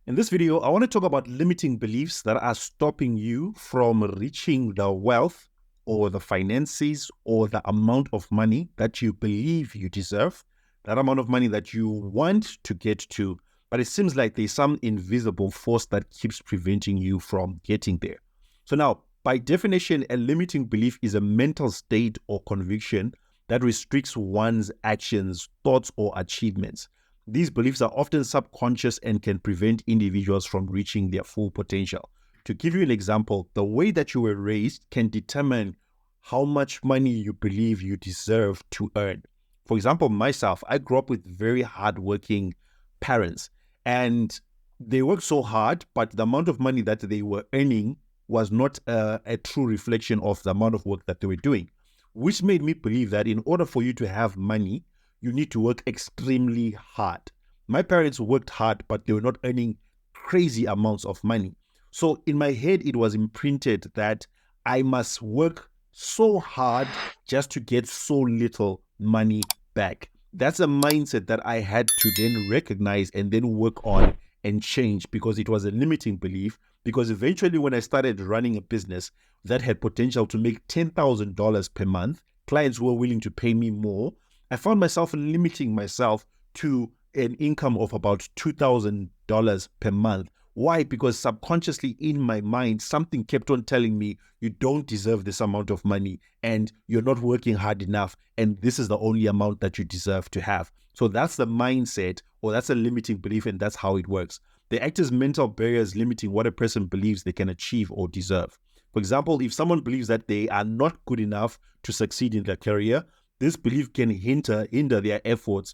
In this video, I want to talk about limiting beliefs that are stopping you from reaching the wealth or the finances or the amount of money that you believe you deserve, that amount of money that you want to get to, but it seems like there's some invisible force that keeps preventing you from getting there. So now, by definition, a limiting belief is a mental state or conviction that restricts one's actions, thoughts, or achievements. These beliefs are often subconscious and can prevent individuals from reaching their full potential. To give you an example, the way that you were raised can determine how much money you believe you deserve to earn. For example, myself, I grew up with very hardworking parents, and they worked so hard, but the amount of money that they were earning was not a true reflection of the amount of work that they were doing, which made me believe that in order for you to have money, you need to work extremely hard. My parents worked hard, but they were not earning crazy amounts of money. So in my head, it was imprinted that I must work so hard just to get so little money back. That's a mindset that I had to then recognize and then work on and change, because it was a limiting belief. Because eventually, when I started running a business that had potential to make $10,000 per month, clients were willing to pay me more, I found myself limiting myself to an income of about $2,000 per month. Why? Because subconsciously in my mind, something kept on telling me, you don't deserve this amount of money and you're not working hard enough, and this is the only amount that you deserve to have. So that's the mindset, or that's a limiting belief, and that's how it works. They act as mental barriers limiting what a person believes they can achieve or deserve. For example, if someone believes that they are not good enough to succeed in their career, this belief can hinder their efforts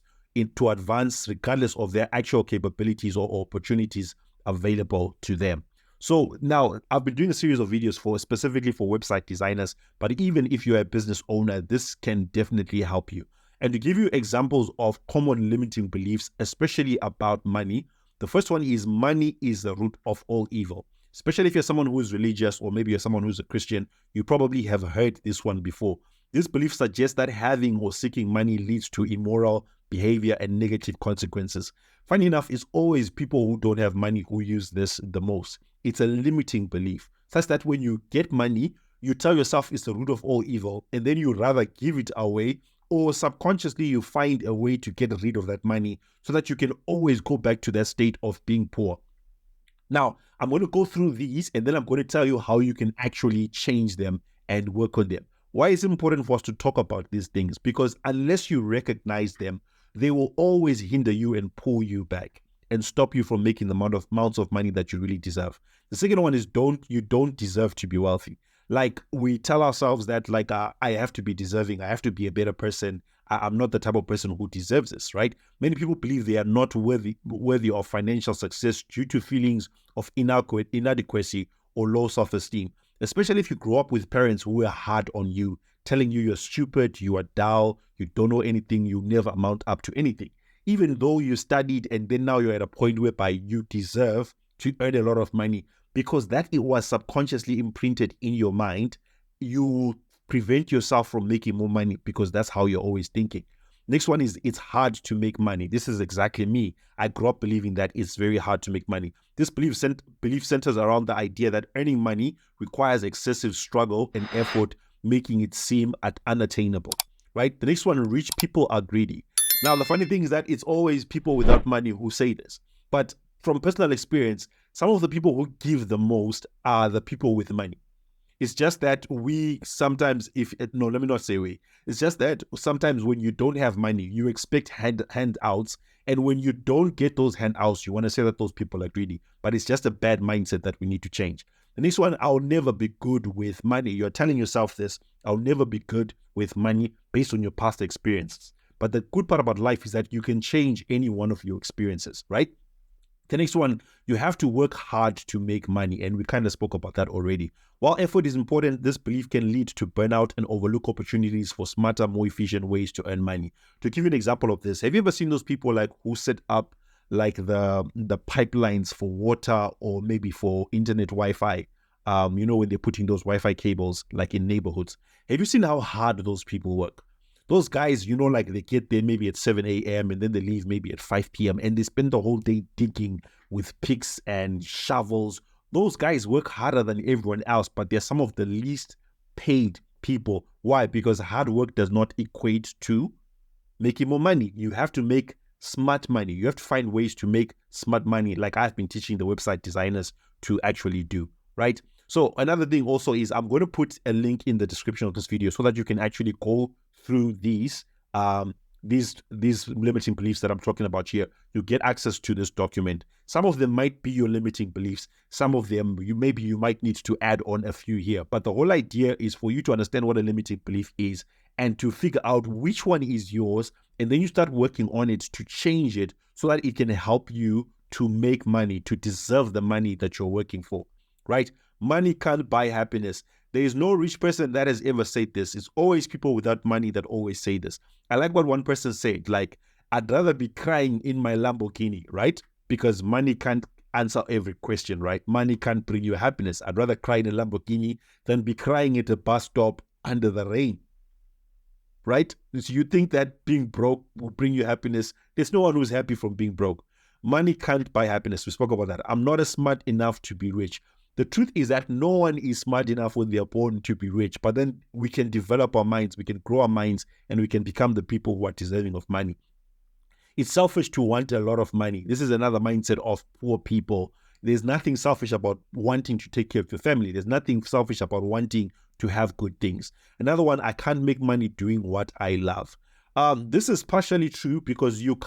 to advance regardless of their actual capabilities or opportunities available to them. So now I've been doing a series of videos specifically for website designers, but even if you're a business owner, this can definitely help you. And to give you examples of common limiting beliefs, especially about money, the first one is money is the root of all evil. Especially if you're someone who is religious, or maybe you're someone who's a Christian, you probably have heard this one before. This belief suggests that having or seeking money leads to immoral behavior and negative consequences. Funny enough, it's always people who don't have money who use this the most. It's a limiting belief, such that when you get money, you tell yourself it's the root of all evil, and then you rather give it away, or subconsciously you find a way to get rid of that money so that you can always go back to that state of being poor. Now, I'm going to go through these, and then I'm going to tell you how you can actually change them and work on them. Why is it important for us to talk about these things? Because unless you recognize them, they will always hinder you and pull you back and stop you from making the amounts of money that you really deserve. The second one is you don't deserve to be wealthy. Like, we tell ourselves that, like, I have to be deserving, I have to be a better person, I'm not the type of person who deserves this, right? Many people believe they are not worthy of financial success due to feelings of inadequacy or low self-esteem, especially if you grow up with parents who are hard on you, telling you you're stupid, you are dull, you don't know anything, you never amount up to anything. Even though you studied and then now you're at a point whereby you deserve to earn a lot of money, because that it was subconsciously imprinted in your mind, you prevent yourself from making more money because that's how you're always thinking. Next one is it's hard to make money. This is exactly me. I grew up believing that it's very hard to make money. This belief centers around the idea that earning money requires excessive struggle and effort, making it seem unattainable, right? The next one, rich people are greedy. Now, the funny thing is that it's always people without money who say this. But from personal experience, some of the people who give the most are the people with money. It's just that we sometimes, let me not say we. It's just that sometimes when you don't have money, you expect handouts. And when you don't get those handouts, you want to say that those people are greedy. But it's just a bad mindset that we need to change. The next one, I'll never be good with money. You're telling yourself this, I'll never be good with money based on your past experiences. But the good part about life is that you can change any one of your experiences, right? The next one, you have to work hard to make money, and we kind of spoke about that already. While effort is important, this belief can lead to burnout and overlook opportunities for smarter, more efficient ways to earn money. To give you an example of this, have you ever seen those people like who set up like the pipelines for water or maybe for internet Wi-Fi? When they're putting those Wi-Fi cables like in neighborhoods. Have you seen how hard those people work? Those guys, like they get there maybe at 7 a.m. and then they leave maybe at 5 p.m. and they spend the whole day digging with picks and shovels. Those guys work harder than everyone else, but they're some of the least paid people. Why? Because hard work does not equate to making more money. You have to make smart money. You have to find ways to make smart money, like I've been teaching the website designers to actually do, right? So another thing also is I'm going to put a link in the description of this video so that you can actually go through these limiting beliefs that I'm talking about here. You get access to this document. Some of them might be your limiting beliefs. Some of them you might need to add on a few here. But the whole idea is for you to understand what a limiting belief is and to figure out which one is yours, and then you start working on it to change it so that it can help you to make money, to deserve the money that you're working for, right? Money can't buy happiness. There is no rich person that has ever said this. It's always people without money that always say this. I like what one person said, like, I'd rather be crying in my Lamborghini, right? Because money can't answer every question, right? Money can't bring you happiness. I'd rather cry in a Lamborghini than be crying at a bus stop under the rain, right? So you think that being broke will bring you happiness. There's no one who's happy from being broke. Money can't buy happiness. We spoke about that. I'm not smart enough to be rich. The truth is that no one is smart enough when they are born to be rich, but then we can develop our minds, we can grow our minds, and we can become the people who are deserving of money. It's selfish to want a lot of money. This is another mindset of poor people. There's nothing selfish about wanting to take care of your family. There's nothing selfish about wanting to have good things. Another one, I can't make money doing what I love. This is partially true because you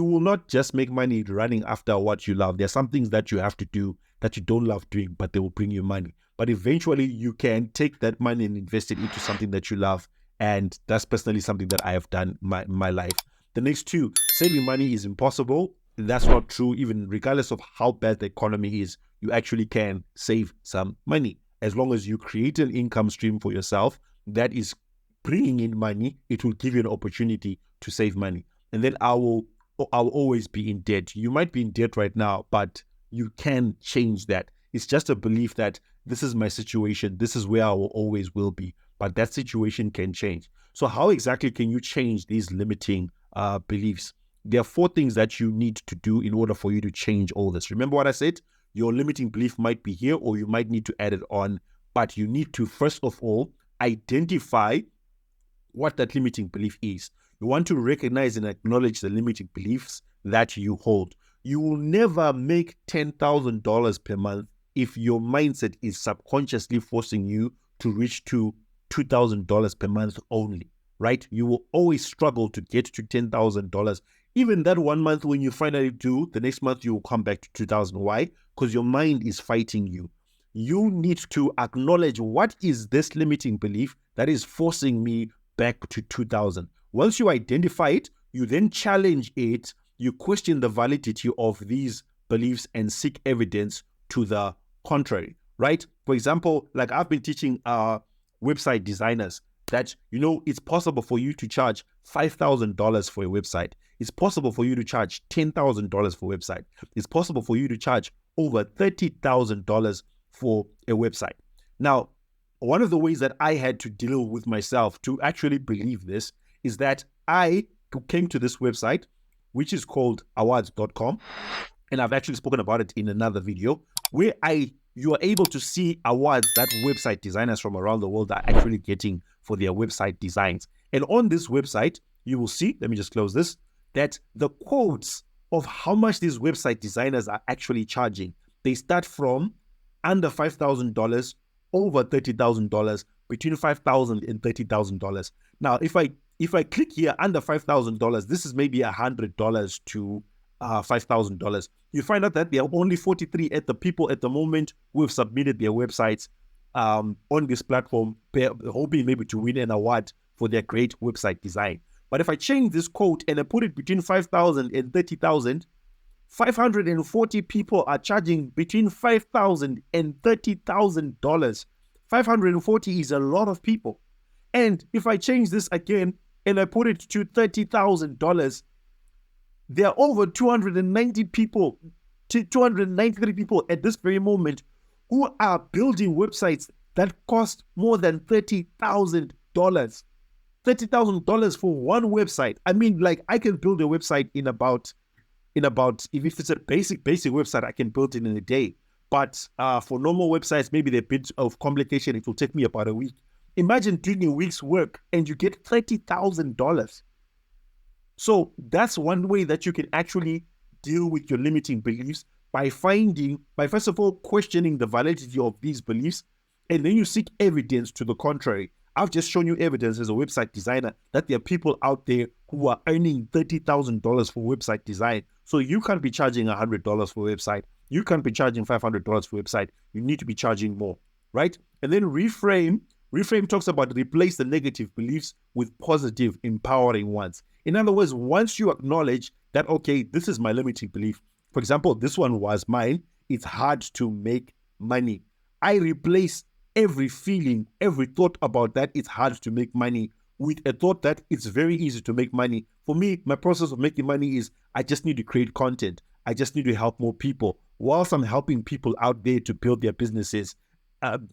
will not just make money running after what you love. There's some things that you have to do that you don't love doing, but they will bring you money. But eventually you can take that money and invest it into something that you love. And that's personally something that I have done in my life. The next two, saving money is impossible. That's not true. Even regardless of how bad the economy is, you actually can save some money. As long as you create an income stream for yourself that is bringing in money, it will give you an opportunity to save money. And then I'll always be in debt. You might be in debt right now, but you can change that. It's just a belief that this is my situation, this is where I will always will be, but that situation can change. So how exactly can you change these limiting beliefs? There are 4 things that you need to do in order for you to change all this. Remember what I said? Your limiting belief might be here, or you might need to add it on, but you need to first of all identify what that limiting belief is. You want to recognize and acknowledge the limiting beliefs that you hold. You will never make $10,000 per month if your mindset is subconsciously forcing you to reach to $2,000 per month only, right? You will always struggle to get to $10,000. Even that one month when you finally do, the next month you will come back to 2,000. Why? Because your mind is fighting you. You need to acknowledge what is this limiting belief that is forcing me back to 2,000. Once you identify it, you then challenge it. You question the validity of these beliefs and seek evidence to the contrary, right? For example, like I've been teaching website designers that, it's possible for you to charge $5,000 for a website. It's possible for you to charge $10,000 for a website. It's possible for you to charge over $30,000 for a website. Now, one of the ways that I had to deal with myself to actually believe this is that I came to this website, which is called awards.com. And I've actually spoken about it in another video where you are able to see awards that website designers from around the world are actually getting for their website designs. And on this website, you will see, let me just close this, that the quotes of how much these website designers are actually charging, they start from under $5,000, over $30,000, between $5,000 and $30,000. Now, if I click here under $5,000, this is maybe $100 to $5,000. You find out that there are only 43 at the people at the moment who have submitted their websites on this platform, hoping maybe to win an award for their great website design. But if I change this quote and I put it between 5,000 and 30,000, 540 people are charging between $5,000 and $30,000. 540 is a lot of people. And if I change this again and I put it to $30,000, there are over 290 people, 293 people at this very moment who are building websites that cost more than $30,000. $30,000 for one website. I mean, like, I can build a website in about in about, if it's a basic website, I can build it in a day. But for normal websites, maybe they're a bit of complication. It will take me about a week. Imagine doing a week's work and you get $30,000. So that's one way that you can actually deal with your limiting beliefs by first of all, questioning the validity of these beliefs, and then you seek evidence to the contrary. I've just shown you evidence as a website designer that there are people out there who are earning $30,000 for website design. So you can't be charging $100 for a website. You can't be charging $500 for a website. You need to be charging more, right? And then reframe. Reframe talks about replace the negative beliefs with positive, empowering ones. In other words, once you acknowledge that, okay, this is my limiting belief. For example, this one was mine. It's hard to make money. I replace every feeling, every thought about that it's hard to make money with a thought that it's very easy to make money. For me, my process of making money is I just need to create content. I just need to help more people. Whilst I'm helping people out there to build their businesses,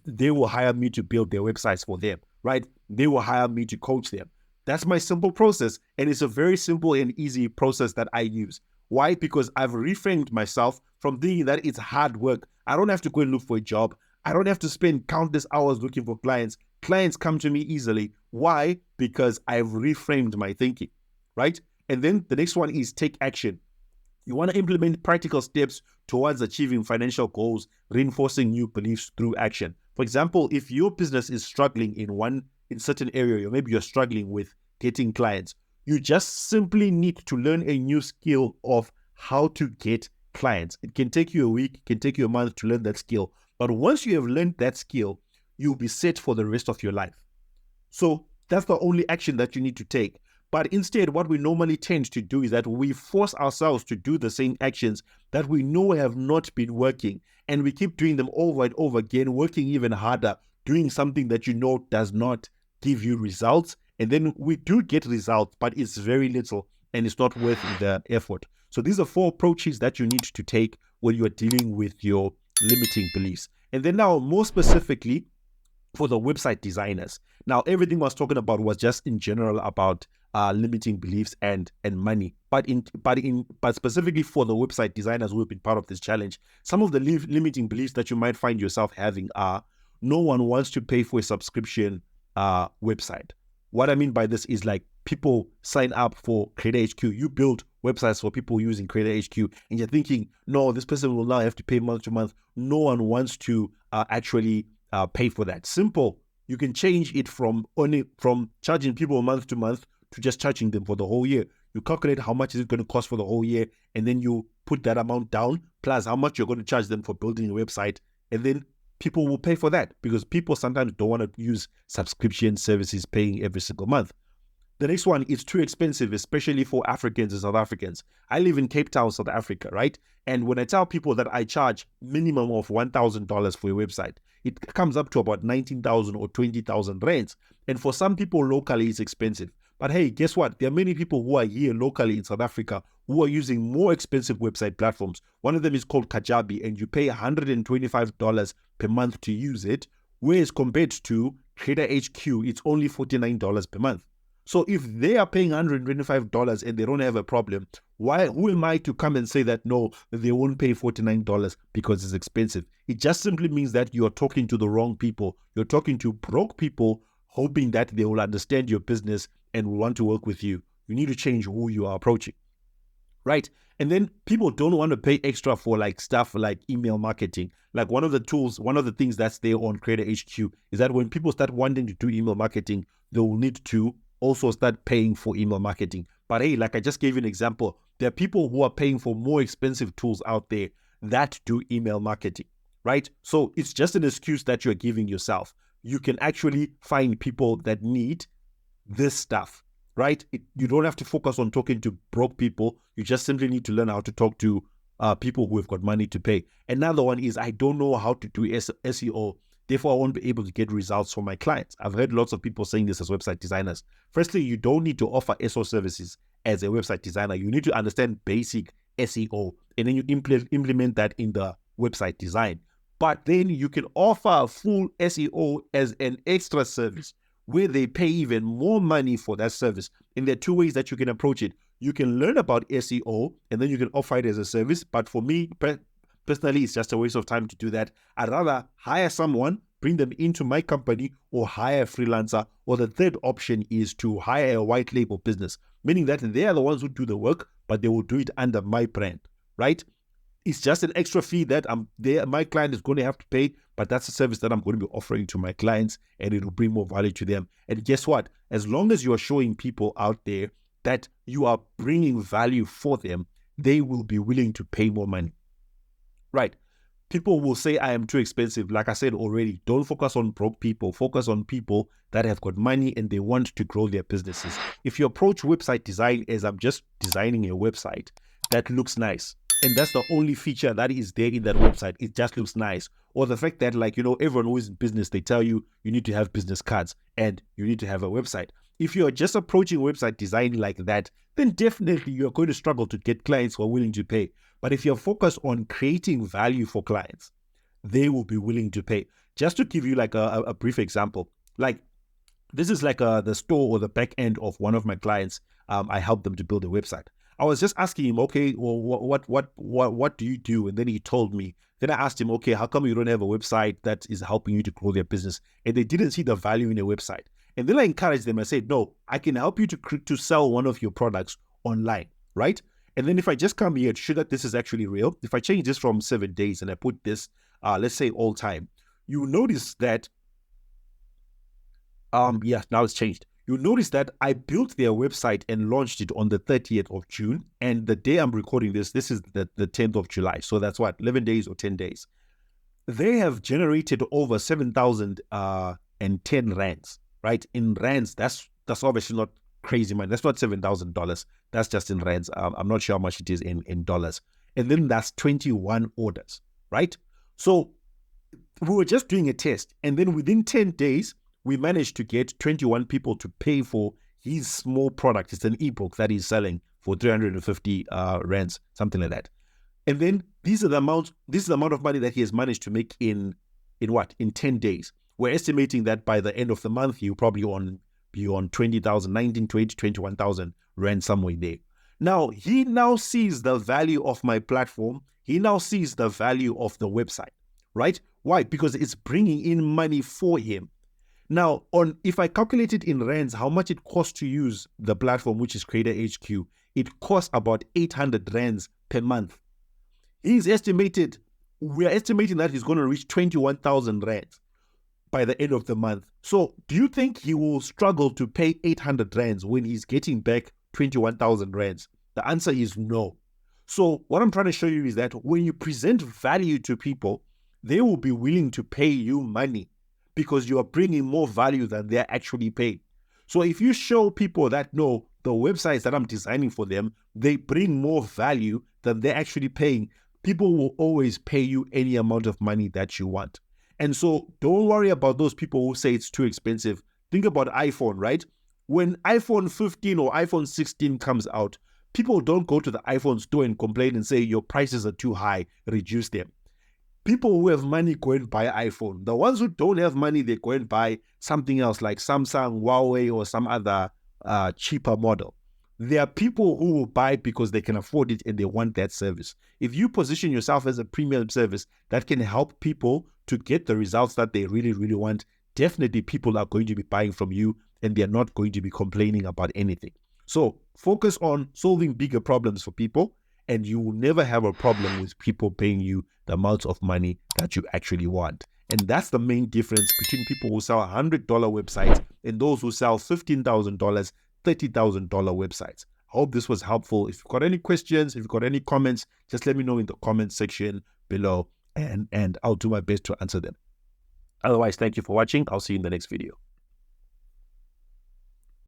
they will hire me to build their websites for them, right? They will hire me to coach them. That's my simple process. And it's a very simple and easy process that I use. Why? Because I've reframed myself from thinking that it's hard work. I don't have to go and look for a job. I don't have to spend countless hours looking for clients. Clients come to me easily. Why? Because I've reframed my thinking, right? And then the next one is take action. You want to implement practical steps towards achieving financial goals, reinforcing new beliefs through action. For example, if your business is struggling in certain area, or maybe you're struggling with getting clients, you just simply need to learn a new skill of how to get clients. It can take you a week, it can take you a month to learn that skill. But once you have learned that skill, you'll be set for the rest of your life. So that's the only action that you need to take. But instead, what we normally tend to do is that we force ourselves to do the same actions that we know have not been working. And we keep doing them over and over again, working even harder, doing something that you know does not give you results. And then we do get results, but it's very little and it's not worth the effort. So these are 4 approaches that you need to take when you're dealing with your limiting beliefs. And then now, more specifically, for the website designers. Now, everything I was talking about was just in general about limiting beliefs and money. But specifically for the website designers who have been part of this challenge, some of the limiting beliefs that you might find yourself having are: no one wants to pay for a subscription website. What I mean by this is, like, people sign up for Creator HQ. You build websites for people using Creator HQ, and you're thinking, no, this person will now have to pay month to month. No one wants to actually pay for that. Simple. You can change it from charging people month to month to just charging them for the whole year. You calculate how much is it going to cost for the whole year, and then you put that amount down, plus how much you're going to charge them for building a website, and then people will pay for that, because people sometimes don't want to use subscription services paying every single month. The next one is too expensive, especially for Africans and South Africans. I live in Cape Town, South Africa, right? And when I tell people that I charge minimum of $1,000 for a website, it comes up to about 19,000 or 20,000 rands. And for some people locally, it's expensive. But hey, guess what? There are many people who are here locally in South Africa who are using more expensive website platforms. One of them is called Kajabi, and you pay $125 per month to use it, whereas compared to Creator HQ, it's only $49 per month. So if they are paying $125 and they don't have a problem, who am I to come and say that no, they won't pay $49 because it's expensive? It just simply means that you're talking to the wrong people. You're talking to broke people, hoping that they will understand your business and will want to work with you. You need to change who you are approaching, right? And then people don't want to pay extra for like stuff like email marketing. Like one of the things that's there on Creator HQ is that when people start wanting to do email marketing, they will need to also start paying for email marketing. But hey, like I just gave you an example, there are people who are paying for more expensive tools out there that do email marketing, right? So it's just an excuse that you're giving yourself. You can actually find people that need this stuff, right? You don't have to focus on talking to broke people. You just simply need to learn how to talk to people who have got money to pay. Another one is, I don't know how to do SEO. Therefore, I won't be able to get results from my clients. I've heard lots of people saying this as website designers. Firstly, you don't need to offer SEO services as a website designer. You need to understand basic SEO, and then you implement that in the website design. But then you can offer full SEO as an extra service where they pay even more money for that service. And there are 2 ways that you can approach it. You can learn about SEO and then you can offer it as a service. But for me, personally, it's just a waste of time to do that. I'd rather hire someone, bring them into my company, or hire a freelancer. Or the third option is to hire a white label business, meaning that they are the ones who do the work, but they will do it under my brand, right? It's just an extra fee that my client is going to have to pay, but that's a service that I'm going to be offering to my clients, and it will bring more value to them. And guess what? As long as you are showing people out there that you are bringing value for them, they will be willing to pay more money, right? People will say I am too expensive. Like I said already, don't focus on broke people. Focus on people that have got money and they want to grow their businesses. If you approach website design as I'm just designing a website that looks nice, and that's the only feature that is there in that website, it just looks nice. Or the fact that, like, everyone who is in business, they tell you need to have business cards and you need to have a website. If you're just approaching website design like that, then definitely you're going to struggle to get clients who are willing to pay. But if you're focused on creating value for clients, they will be willing to pay. Just to give you like a brief example, like this is like the store or the back end of one of my clients. I helped them to build a website. I was just asking him, okay, well, what do you do? And then he told me. Then I asked him, okay, how come you don't have a website that is helping you to grow their business? And they didn't see the value in a website. And then I encouraged them. I said, no, I can help you to sell one of your products online, right? And then if I just come here to show that this is actually real, if I change this from 7 days and I put this, let's say all time, you notice that, now it's changed. You'll notice that I built their website and launched it on the 30th of June. And the day I'm recording this is the 10th of July. So that's what, 11 days or 10 days. They have generated over 7,010 rands, right? In rands, that's obviously not crazy money. That's not $7,000. That's just in rands. I'm not sure how much it is in dollars. And then that's 21 orders, right? So we were just doing a test. And then within 10 days, we managed to get 21 people to pay for his small product. It's an ebook that he's selling for 350 rands, something like that. And then this is the amount of money that he has managed to make in 10 days. We're estimating that by the end of the month, he'll probably be on 20,000, 19, 20, 21,000 rand somewhere there. Now, he now sees the value of my platform. He now sees the value of the website, right? Why? Because it's bringing in money for him. Now, if I calculate it in rands, how much it costs to use the platform, which is Creator HQ, it costs about 800 rands per month. We are estimating that he's going to reach 21,000 rands by the end of the month. So do you think he will struggle to pay 800 rands when he's getting back 21,000 rands? The answer is no. So what I'm trying to show you is that when you present value to people, they will be willing to pay you money because you are bringing more value than they're actually paying. So if you show people that, no, the websites that I'm designing for them, they bring more value than they're actually paying, people will always pay you any amount of money that you want. And so don't worry about those people who say it's too expensive. Think about iPhone, right? When iPhone 15 or iPhone 16 comes out, people don't go to the iPhone store and complain and say your prices are too high, reduce them. People who have money go and buy iPhone. The ones who don't have money, they go and buy something else like Samsung, Huawei, or some other cheaper model. There are people who will buy because they can afford it and they want that service. If you position yourself as a premium service that can help people to get the results that they really, really want, definitely people are going to be buying from you and they're not going to be complaining about anything. So focus on solving bigger problems for people, and you will never have a problem with people paying you the amounts of money that you actually want. And that's the main difference between people who sell $100 websites and those who sell $15,000, $30,000 websites. I hope this was helpful. If you've got any questions, if you've got any comments, just let me know in the comment section below and I'll do my best to answer them. Otherwise, thank you for watching. I'll see you in the next video.